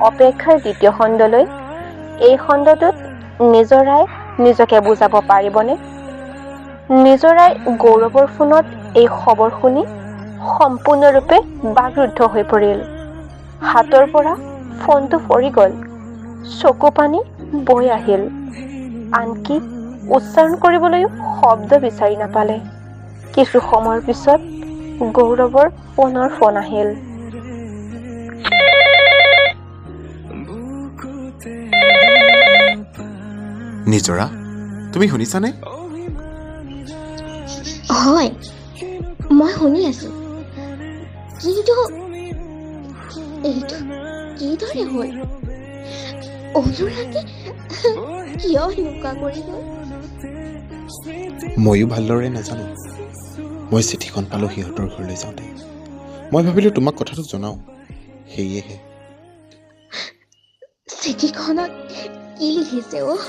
অপেক্ষাৰ দ্বিতীয় খণ্ডলৈ। এই খণ্ডটোত নিজৰাই নিজকে বুজাব পাৰিবনে? নিজৰাই গৌৰৱৰ ফোনত এই খবৰ শুনি সম্পূৰ্ণৰূপে বাকৰুদ্ধ হৈ পৰিল। হাতৰ পৰা ফোনটো পৰি গ'ল। চকু পানী বৈ আহিল। আনকি উচ্চাৰণ কৰিবলৈও শব্দ বিচাৰি নাপালে। কিছু সময়ৰ পিছত গৌৰৱৰ পুনৰ ফোন আহিল। নিজৰা, তুমি শুনিছানে? হয়, মই শুনি আছো। কিন্তু এইটো কিদৰে হ'ল? অনুৰাগে কিয় এনেকুৱা কৰি গ'ল? ময়ো ভালদৰে নাজানো। মই চিঠিখন পালোঁ সিহঁতৰ ঘৰলৈ যাওঁতে। মই ভাবিলোঁ তোমাক কথাটো জনাওঁ, সেয়েহে। চিঠিখনত কি লিখিছে অ'?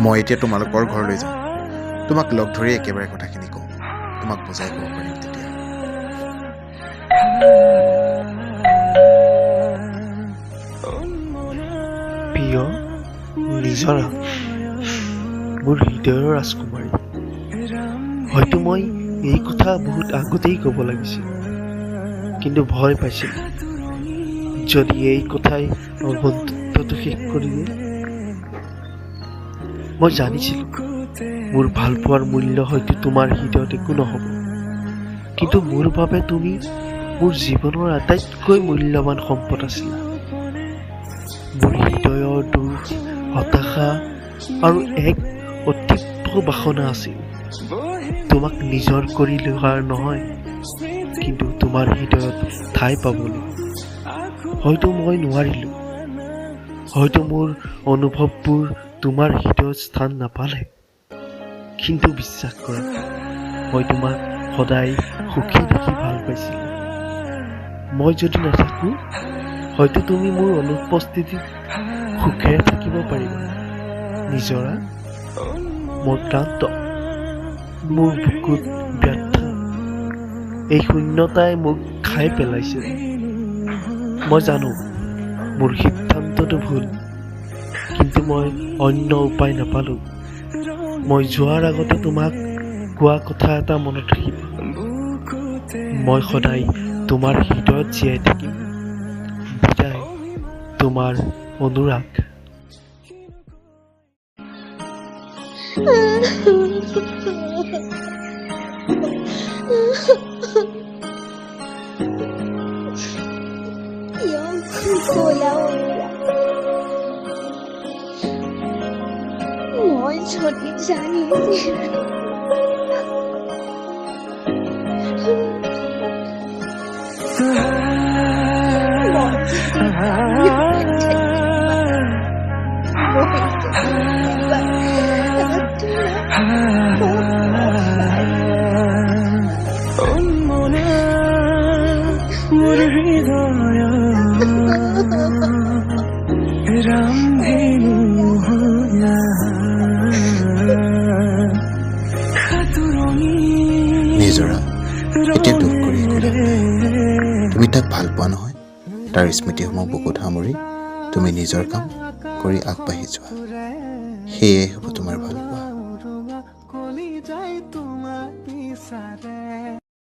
মই এতিয়া তোমালোকৰ ঘৰলৈ যাওঁ। তোমাক লগ ধৰি একেবাৰে কথাখিনি কওঁ। তোমাক বুজাই ক'ব পাৰিম তেতিয়া। প্ৰিয় নিজৰা, মোৰ হৃদয়ৰ ৰাজকুমাৰী। হয়তো মই এই কথা বহুত আগতেই ক'ব লাগিছিল, কিন্তু ভয় পাইছিলোঁ যদি এই কথাই মোৰ বন্ধুত্বটো শেষ কৰি দিয়ে। মই জানিছিলোঁ মোৰ ভালপোৱাৰ মূল্য হয়তো তোমাৰ হৃদয়ত একো নহ'ব, কিন্তু মোৰ বাবে তুমি মোৰ জীৱনৰ আটাইতকৈ মূল্যৱান সম্পদ আছিলা। মোৰ হৃদয়ৰ দুখ, হতাশা আৰু এক অতীব্ৰ বাসনা আছিল তোমাক নিজৰ কৰি লোৱাৰ নহয়, কিন্তু তোমাৰ হৃদয়ত ঠাই পাবলৈ। হয়তো মই নোৱাৰিলোঁ, হয়তো মোৰ অনুভৱবোৰ তোমাৰ হৃদয়ত স্থান নাপালে, কিন্তু বিশ্বাস কৰা, মই তোমাক সদায় সুখী দেখি ভাল পাইছিলোঁ। মই যদি নাথাকোঁ, হয়তো তুমি মোৰ অনুপস্থিতিত সুখেৰে থাকিব পাৰিবা। নিজৰা, মোৰ ক্লান্ত, মোৰ বুকুত ব্যথা, এই শূন্যতাই মোক খাই পেলাইছে। মই জানো মোৰ সিদ্ধান্তটো ভুল, কিন্তু মই অন্য উপায় নাপালোঁ। মই যোৱাৰ আগতে তোমাক কোৱা কথা এটা মনত ৰাখিবা। মই সদায় তোমাৰ হৃদয়ত জীয়াই থাকিম। বিদায়, তোমাৰ অনুৰাগ। কিয় গ'লা অনুৰাগ? মই যদি জানিছিলোঁ নিজৰা, এতিয়া দুখ কৰি একো লাভ নাই। তুমি তাক ভাল পোৱা নহয়। তাৰ স্মৃতিসমূহ বুকুত সামৰি তুমি নিজৰ কাম কৰি আগবাঢ়ি যোৱা। সেয়ে হ'ব তোমাৰ ভাল পোৱা।